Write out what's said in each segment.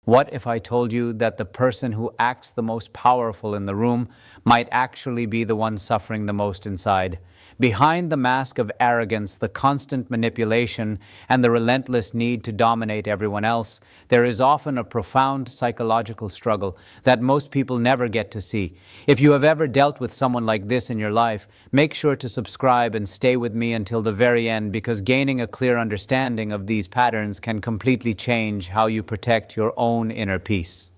What if I told you that the person who acts the most powerful in the room might actually be the one suffering the most inside? Behind the mask of arrogance, the constant manipulation, and the relentless need to dominate everyone else, there is often a profound psychological struggle that most people never get to see. If you have ever dealt with someone like this in your life, make sure to subscribe and stay with me until the very end, because gaining a clear understanding of these patterns can completely change how you protect your own inner peace.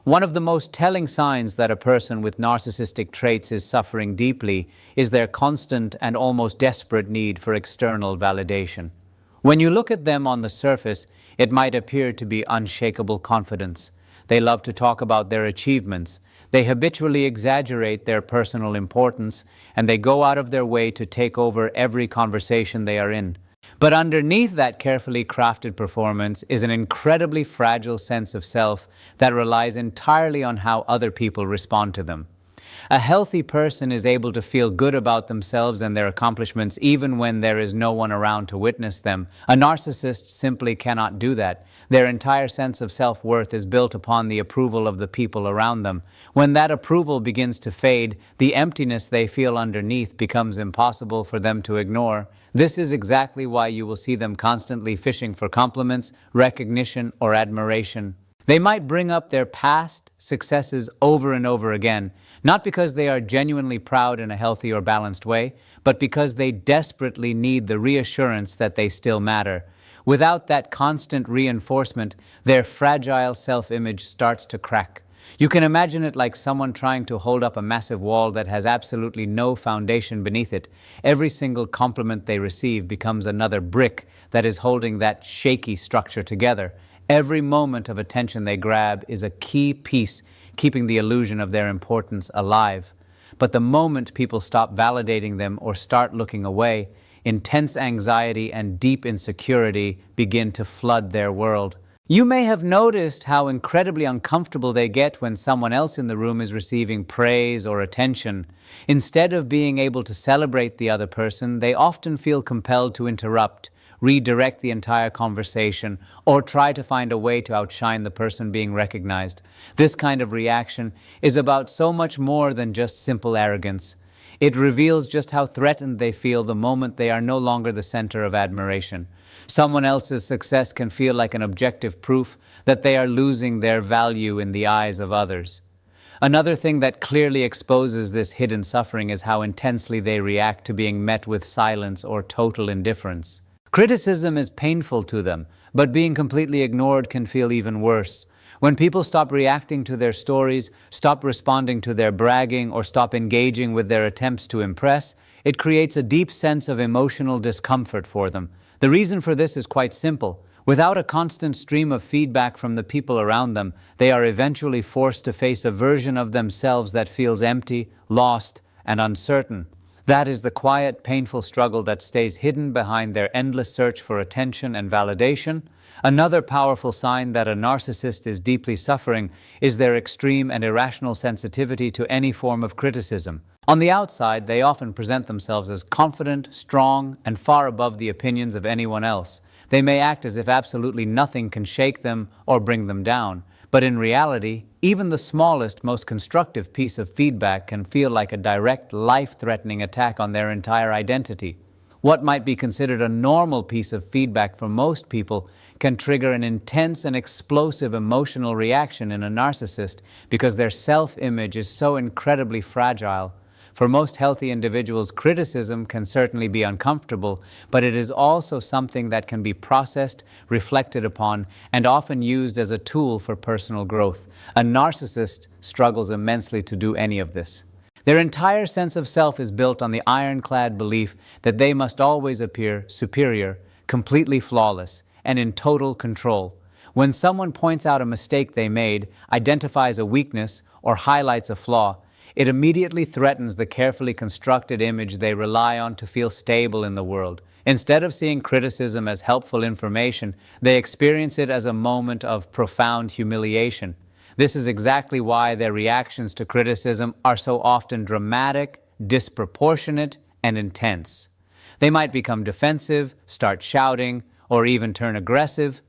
One of the most telling signs that a person with narcissistic traits is suffering deeply is their constant and almost desperate need for external validation. When you look at them on the surface, it might appear to be unshakable confidence. They love to talk about their achievements. They habitually exaggerate their personal importance, and they go out of their way to take over every conversation they are in. But underneath that carefully crafted performance is an incredibly fragile sense of self that relies entirely on how other people respond to them. A healthy person is able to feel good about themselves and their accomplishments even when there is no one around to witness them. A narcissist simply cannot do that. Their entire sense of self-worth is built upon the approval of the people around them. When that approval begins to fade, the emptiness they feel underneath becomes impossible for them to ignore. This is exactly why you will see them constantly fishing for compliments, recognition, or admiration. They might bring up their past successes over and over again, not because they are genuinely proud in a healthy or balanced way, but because they desperately need the reassurance that they still matter. Without that constant reinforcement, their fragile self-image starts to crack. You can imagine it like someone trying to hold up a massive wall that has absolutely no foundation beneath it. Every single compliment they receive becomes another brick that is holding that shaky structure together. Every moment of attention they grab is a key piece keeping the illusion of their importance alive. But the moment people stop validating them or start looking away, intense anxiety and deep insecurity begin to flood their world. You may have noticed how incredibly uncomfortable they get when someone else in the room is receiving praise or attention. Instead of being able to celebrate the other person, they often feel compelled to interrupt, redirect the entire conversation, or try to find a way to outshine the person being recognized. This kind of reaction is about so much more than just simple arrogance. It reveals just how threatened they feel the moment they are no longer the center of admiration. Someone else's success can feel like an objective proof that they are losing their value in the eyes of others. Another thing that clearly exposes this hidden suffering is how intensely they react to being met with silence or total indifference. Criticism is painful to them, but being completely ignored can feel even worse. When people stop reacting to their stories, stop responding to their bragging, or stop engaging with their attempts to impress, it creates a deep sense of emotional discomfort for them. The reason for this is quite simple. Without a constant stream of feedback from the people around them, they are eventually forced to face a version of themselves that feels empty, lost, and uncertain. That is the quiet, painful struggle that stays hidden behind their endless search for attention and validation. Another powerful sign that a narcissist is deeply suffering is their extreme and irrational sensitivity to any form of criticism. On the outside, they often present themselves as confident, strong, and far above the opinions of anyone else. They may act as if absolutely nothing can shake them or bring them down. But in reality, even the smallest, most constructive piece of feedback can feel like a direct, life-threatening attack on their entire identity. What might be considered a normal piece of feedback for most people can trigger an intense and explosive emotional reaction in a narcissist because their self-image is so incredibly fragile. For most healthy individuals, criticism can certainly be uncomfortable, but it is also something that can be processed, reflected upon, and often used as a tool for personal growth. A narcissist struggles immensely to do any of this. Their entire sense of self is built on the ironclad belief that they must always appear superior, completely flawless, and in total control. When someone points out a mistake they made, identifies a weakness, or highlights a flaw, it immediately threatens the carefully constructed image they rely on to feel stable in the world. Instead of seeing criticism as helpful information, they experience it as a moment of profound humiliation. This is exactly why their reactions to criticism are so often dramatic, disproportionate, and intense. They might become defensive, start shouting, or even turn aggressive.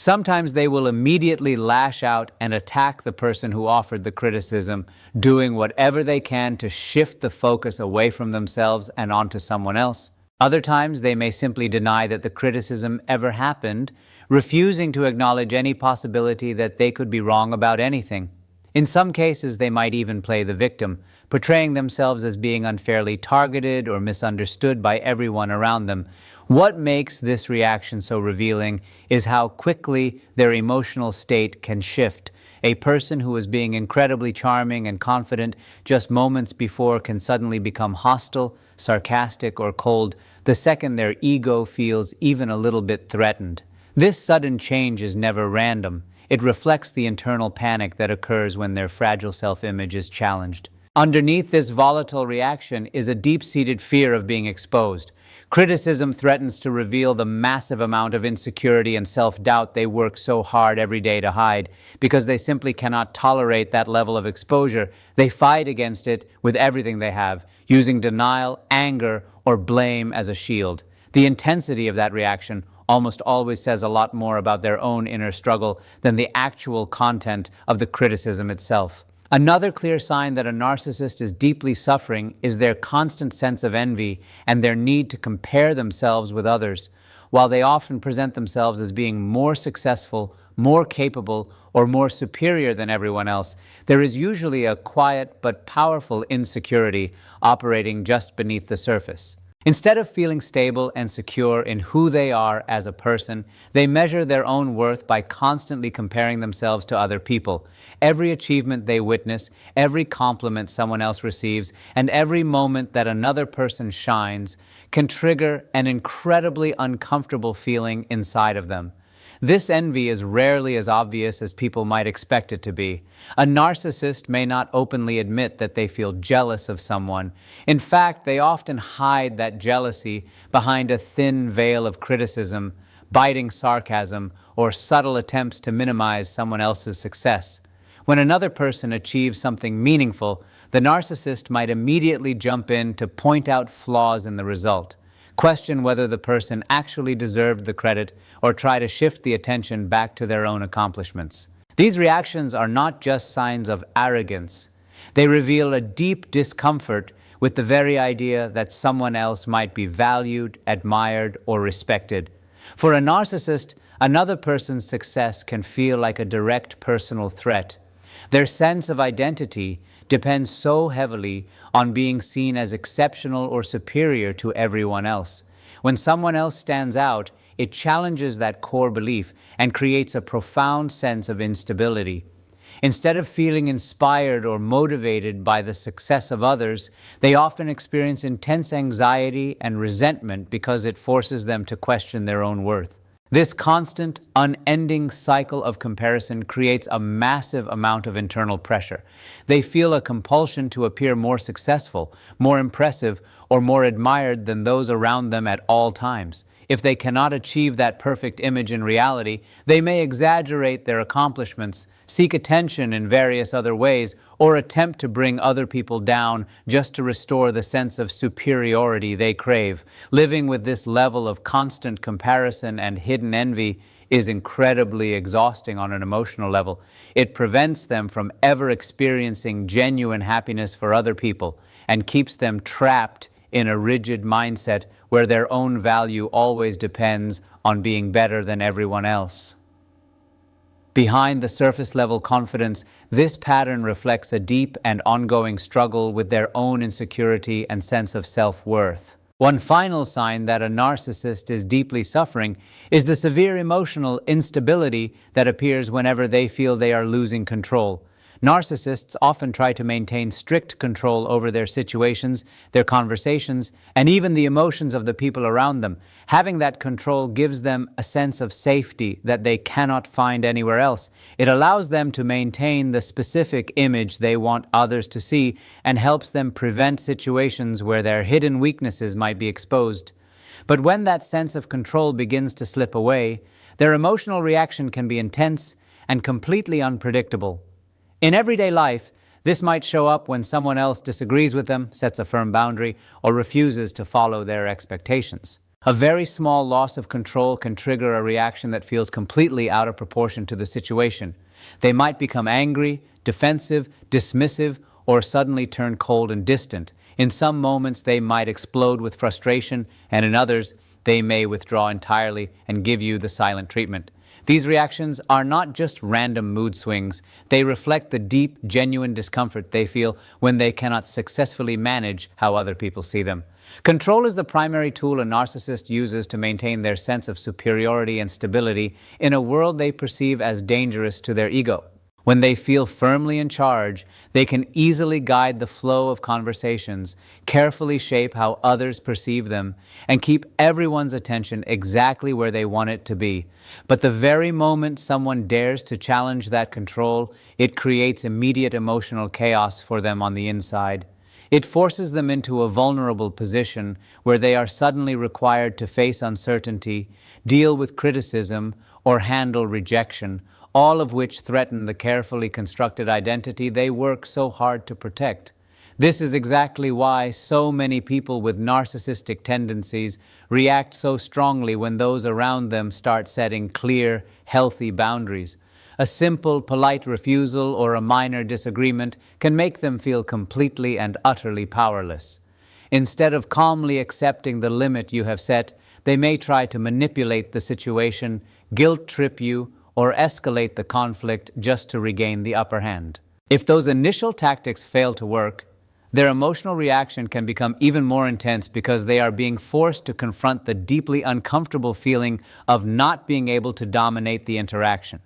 Sometimes they will immediately lash out and attack the person who offered the criticism, doing whatever they can to shift the focus away from themselves and onto someone else. Other times, they may simply deny that the criticism ever happened, refusing to acknowledge any possibility that they could be wrong about anything. In some cases, they might even play the victim, portraying themselves as being unfairly targeted or misunderstood by everyone around them. What makes this reaction so revealing is how quickly their emotional state can shift. A person who is being incredibly charming and confident just moments before can suddenly become hostile, sarcastic, or cold the second their ego feels even a little bit threatened. This sudden change is never random. It reflects the internal panic that occurs when their fragile self-image is challenged. Underneath this volatile reaction is a deep-seated fear of being exposed. Criticism threatens to reveal the massive amount of insecurity and self-doubt they work so hard every day to hide. Because they simply cannot tolerate that level of exposure, they fight against it with everything they have, using denial, anger, or blame as a shield. The intensity of that reaction almost always says a lot more about their own inner struggle than the actual content of the criticism itself. Another clear sign that a narcissist is deeply suffering is their constant sense of envy and their need to compare themselves with others. While they often present themselves as being more successful, more capable, or more superior than everyone else, there is usually a quiet but powerful insecurity operating just beneath the surface. Instead of feeling stable and secure in who they are as a person, they measure their own worth by constantly comparing themselves to other people. Every achievement they witness, every compliment someone else receives, and every moment that another person shines can trigger an incredibly uncomfortable feeling inside of them. This envy is rarely as obvious as people might expect it to be. A narcissist may not openly admit that they feel jealous of someone. In fact, they often hide that jealousy behind a thin veil of criticism, biting sarcasm, or subtle attempts to minimize someone else's success. When another person achieves something meaningful, the narcissist might immediately jump in to point out flaws in the result, question whether the person actually deserved the credit, or try to shift the attention back to their own accomplishments. These reactions are not just signs of arrogance. They reveal a deep discomfort with the very idea that someone else might be valued, admired, or respected. For a narcissist, another person's success can feel like a direct personal threat. Their sense of identity depends so heavily on being seen as exceptional or superior to everyone else. When someone else stands out, it challenges that core belief and creates a profound sense of instability. Instead of feeling inspired or motivated by the success of others, they often experience intense anxiety and resentment because it forces them to question their own worth. This constant, unending cycle of comparison creates a massive amount of internal pressure. They feel a compulsion to appear more successful, more impressive, or more admired than those around them at all times. If they cannot achieve that perfect image in reality, they may exaggerate their accomplishments, seek attention in various other ways, or attempt to bring other people down just to restore the sense of superiority they crave. Living with this level of constant comparison and hidden envy is incredibly exhausting on an emotional level. It prevents them from ever experiencing genuine happiness for other people and keeps them trapped in a rigid mindset where their own value always depends on being better than everyone else. Behind the surface-level confidence, this pattern reflects a deep and ongoing struggle with their own insecurity and sense of self-worth. One final sign that a narcissist is deeply suffering is the severe emotional instability that appears whenever they feel they are losing control. Narcissists often try to maintain strict control over their situations, their conversations, and even the emotions of the people around them. Having that control gives them a sense of safety that they cannot find anywhere else. It allows them to maintain the specific image they want others to see and helps them prevent situations where their hidden weaknesses might be exposed. But when that sense of control begins to slip away, their emotional reaction can be intense and completely unpredictable. In everyday life, this might show up when someone else disagrees with them, sets a firm boundary, or refuses to follow their expectations. A very small loss of control can trigger a reaction that feels completely out of proportion to the situation. They might become angry, defensive, dismissive, or suddenly turn cold and distant. In some moments, they might explode with frustration, and in others, they may withdraw entirely and give you the silent treatment. These reactions are not just random mood swings. They reflect the deep, genuine discomfort they feel when they cannot successfully manage how other people see them. Control is the primary tool a narcissist uses to maintain their sense of superiority and stability in a world they perceive as dangerous to their ego. When they feel firmly in charge, they can easily guide the flow of conversations, carefully shape how others perceive them, and keep everyone's attention exactly where they want it to be. But the very moment someone dares to challenge that control, it creates immediate emotional chaos for them on the inside. It forces them into a vulnerable position where they are suddenly required to face uncertainty, deal with criticism, or handle rejection, all of which threaten the carefully constructed identity they work so hard to protect. This is exactly why so many people with narcissistic tendencies react so strongly when those around them start setting clear, healthy boundaries. A simple, polite refusal or a minor disagreement can make them feel completely and utterly powerless. Instead of calmly accepting the limit you have set, they may try to manipulate the situation, guilt-trip you, or escalate the conflict just to regain the upper hand. If those initial tactics fail to work, their emotional reaction can become even more intense because they are being forced to confront the deeply uncomfortable feeling of not being able to dominate the interaction.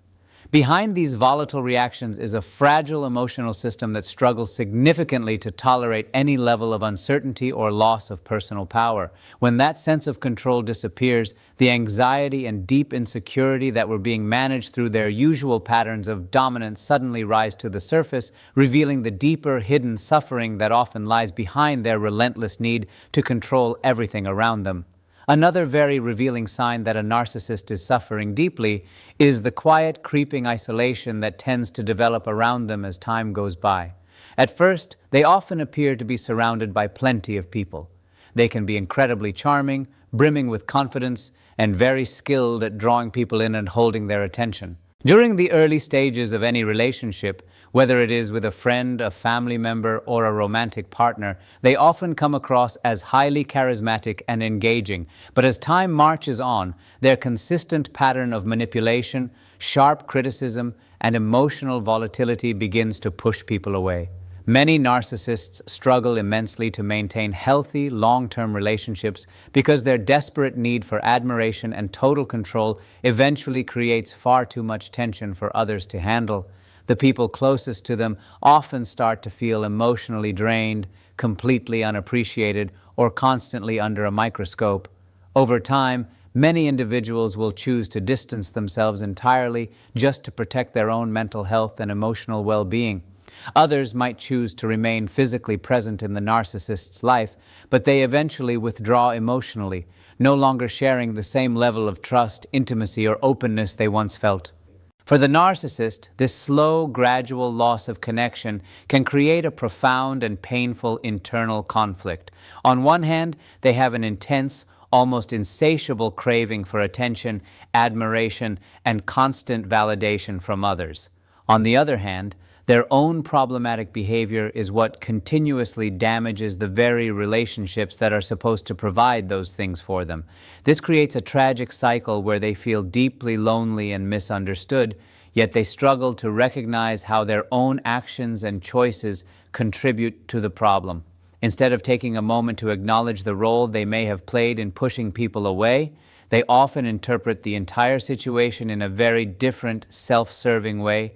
Behind these volatile reactions is a fragile emotional system that struggles significantly to tolerate any level of uncertainty or loss of personal power. When that sense of control disappears, the anxiety and deep insecurity that were being managed through their usual patterns of dominance suddenly rise to the surface, revealing the deeper, hidden suffering that often lies behind their relentless need to control everything around them. Another very revealing sign that a narcissist is suffering deeply is the quiet, creeping isolation that tends to develop around them as time goes by. At first, they often appear to be surrounded by plenty of people. They can be incredibly charming, brimming with confidence, and very skilled at drawing people in and holding their attention. During the early stages of any relationship, whether it is with a friend, a family member, or a romantic partner, they often come across as highly charismatic and engaging. But as time marches on, their consistent pattern of manipulation, sharp criticism, and emotional volatility begins to push people away. Many narcissists struggle immensely to maintain healthy, long-term relationships because their desperate need for admiration and total control eventually creates far too much tension for others to handle. The people closest to them often start to feel emotionally drained, completely unappreciated, or constantly under a microscope. Over time, many individuals will choose to distance themselves entirely just to protect their own mental health and emotional well-being. Others might choose to remain physically present in the narcissist's life, but they eventually withdraw emotionally, no longer sharing the same level of trust, intimacy, or openness they once felt. For the narcissist, this slow, gradual loss of connection can create a profound and painful internal conflict. On one hand, they have an intense, almost insatiable craving for attention, admiration, and constant validation from others. On the other hand, their own problematic behavior is what continuously damages the very relationships that are supposed to provide those things for them. This creates a tragic cycle where they feel deeply lonely and misunderstood, yet they struggle to recognize how their own actions and choices contribute to the problem. Instead of taking a moment to acknowledge the role they may have played in pushing people away, they often interpret the entire situation in a very different, self-serving way.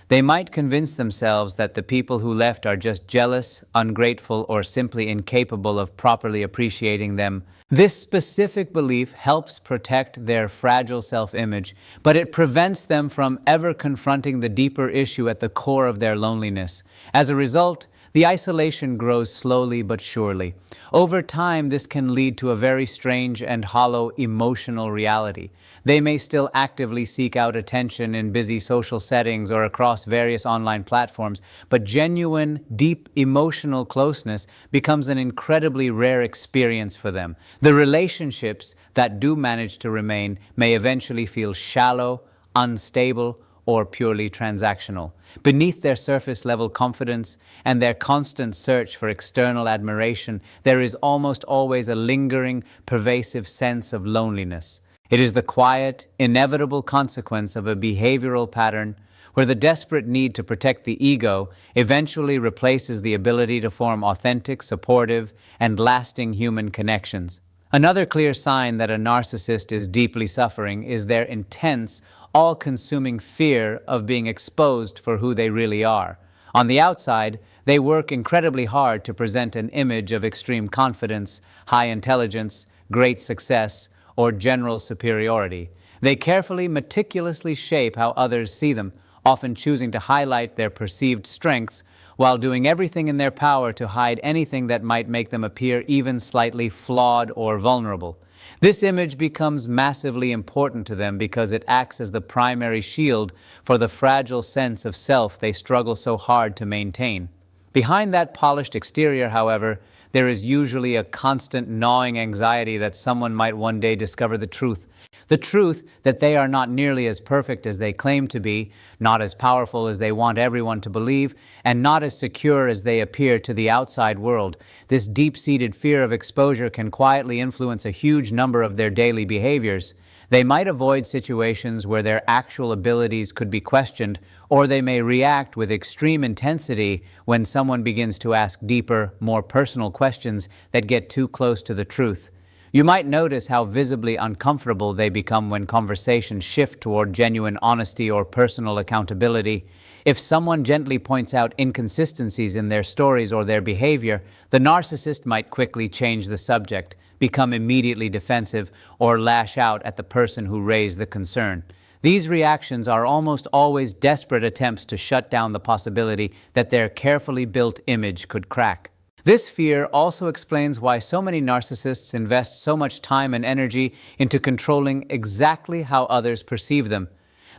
They might convince themselves that the people who left are just jealous, ungrateful, or simply incapable of properly appreciating them. This specific belief helps protect their fragile self-image, but it prevents them from ever confronting the deeper issue at the core of their loneliness. As a result, the isolation grows slowly but surely. Over time, this can lead to a very strange and hollow emotional reality. They may still actively seek out attention in busy social settings or across various online platforms, but genuine, deep emotional closeness becomes an incredibly rare experience for them. The relationships that do manage to remain may eventually feel shallow, unstable, or purely transactional. Beneath their surface level confidence and their constant search for external admiration, there is almost always a lingering, pervasive sense of loneliness. It is the quiet, inevitable consequence of a behavioral pattern where the desperate need to protect the ego eventually replaces the ability to form authentic, supportive, and lasting human connections. Another clear sign that a narcissist is deeply suffering is their intense, all-consuming fear of being exposed for who they really are. On the outside, they work incredibly hard to present an image of extreme confidence, high intelligence, great success, or general superiority. They carefully, meticulously shape how others see them, often choosing to highlight their perceived strengths while doing everything in their power to hide anything that might make them appear even slightly flawed or vulnerable. This image becomes massively important to them because it acts as the primary shield for the fragile sense of self they struggle so hard to maintain. Behind that polished exterior, however, there is usually a constant gnawing anxiety that someone might one day discover the truth. The truth that they are not nearly as perfect as they claim to be, not as powerful as they want everyone to believe, and not as secure as they appear to the outside world. This deep-seated fear of exposure can quietly influence a huge number of their daily behaviors. They might avoid situations where their actual abilities could be questioned, or they may react with extreme intensity when someone begins to ask deeper, more personal questions that get too close to the truth. You might notice how visibly uncomfortable they become when conversations shift toward genuine honesty or personal accountability. If someone gently points out inconsistencies in their stories or their behavior, the narcissist might quickly change the subject, become immediately defensive, or lash out at the person who raised the concern. These reactions are almost always desperate attempts to shut down the possibility that their carefully built image could crack. This fear also explains why so many narcissists invest so much time and energy into controlling exactly how others perceive them.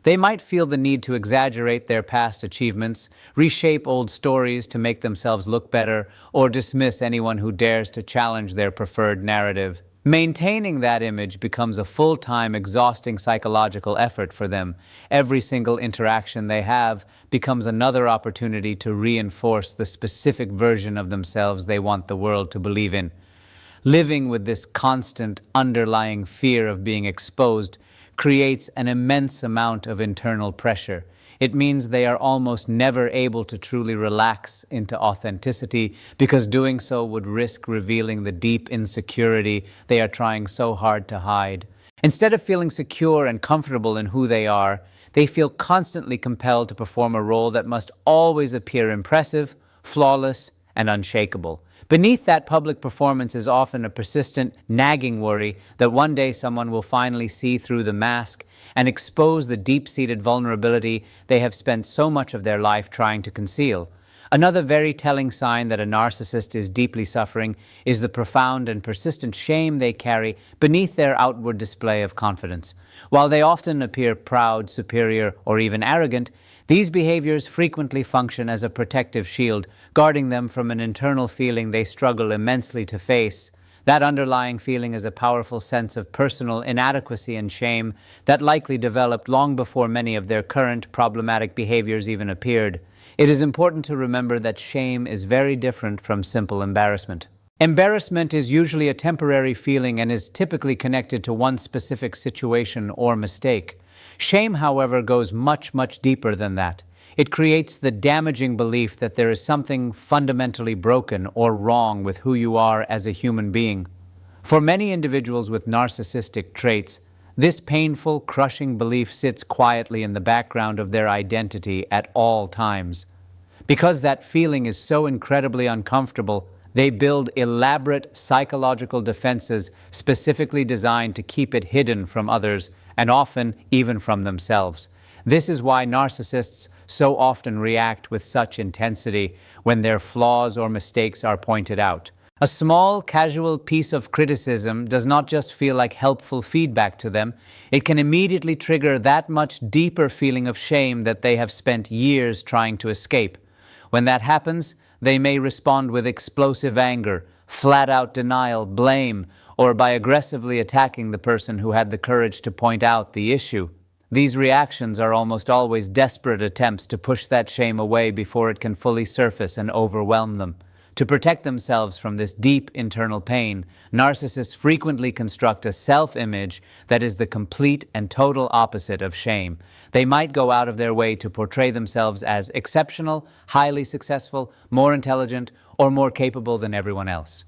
They might feel the need to exaggerate their past achievements, reshape old stories to make themselves look better, or dismiss anyone who dares to challenge their preferred narrative. Maintaining that image becomes a full-time, exhausting psychological effort for them. Every single interaction they have becomes another opportunity to reinforce the specific version of themselves they want the world to believe in. Living with this constant, underlying fear of being exposed creates an immense amount of internal pressure. It means they are almost never able to truly relax into authenticity because doing so would risk revealing the deep insecurity they are trying so hard to hide. Instead of feeling secure and comfortable in who they are, they feel constantly compelled to perform a role that must always appear impressive, flawless, and unshakable. Beneath that public performance is often a persistent, nagging worry that one day someone will finally see through the mask and expose the deep-seated vulnerability they have spent so much of their life trying to conceal. Another very telling sign that a narcissist is deeply suffering is the profound and persistent shame they carry beneath their outward display of confidence. While they often appear proud, superior, or even arrogant, these behaviors frequently function as a protective shield, guarding them from an internal feeling they struggle immensely to face. That underlying feeling is a powerful sense of personal inadequacy and shame that likely developed long before many of their current problematic behaviors even appeared. It is important to remember that shame is very different from simple embarrassment. Embarrassment is usually a temporary feeling and is typically connected to one specific situation or mistake. Shame, however, goes much, much deeper than that. It creates the damaging belief that there is something fundamentally broken or wrong with who you are as a human being. For many individuals with narcissistic traits, this painful, crushing belief sits quietly in the background of their identity at all times. Because that feeling is so incredibly uncomfortable, they build elaborate psychological defenses specifically designed to keep it hidden from others and often even from themselves. This is why narcissists so often react with such intensity when their flaws or mistakes are pointed out. A small, casual piece of criticism does not just feel like helpful feedback to them, it can immediately trigger that much deeper feeling of shame that they have spent years trying to escape. When that happens, they may respond with explosive anger, flat-out denial, blame, or by aggressively attacking the person who had the courage to point out the issue. These reactions are almost always desperate attempts to push that shame away before it can fully surface and overwhelm them. To protect themselves from this deep internal pain, narcissists frequently construct a self-image that is the complete and total opposite of shame. They might go out of their way to portray themselves as exceptional, highly successful, more intelligent, or more capable than everyone else.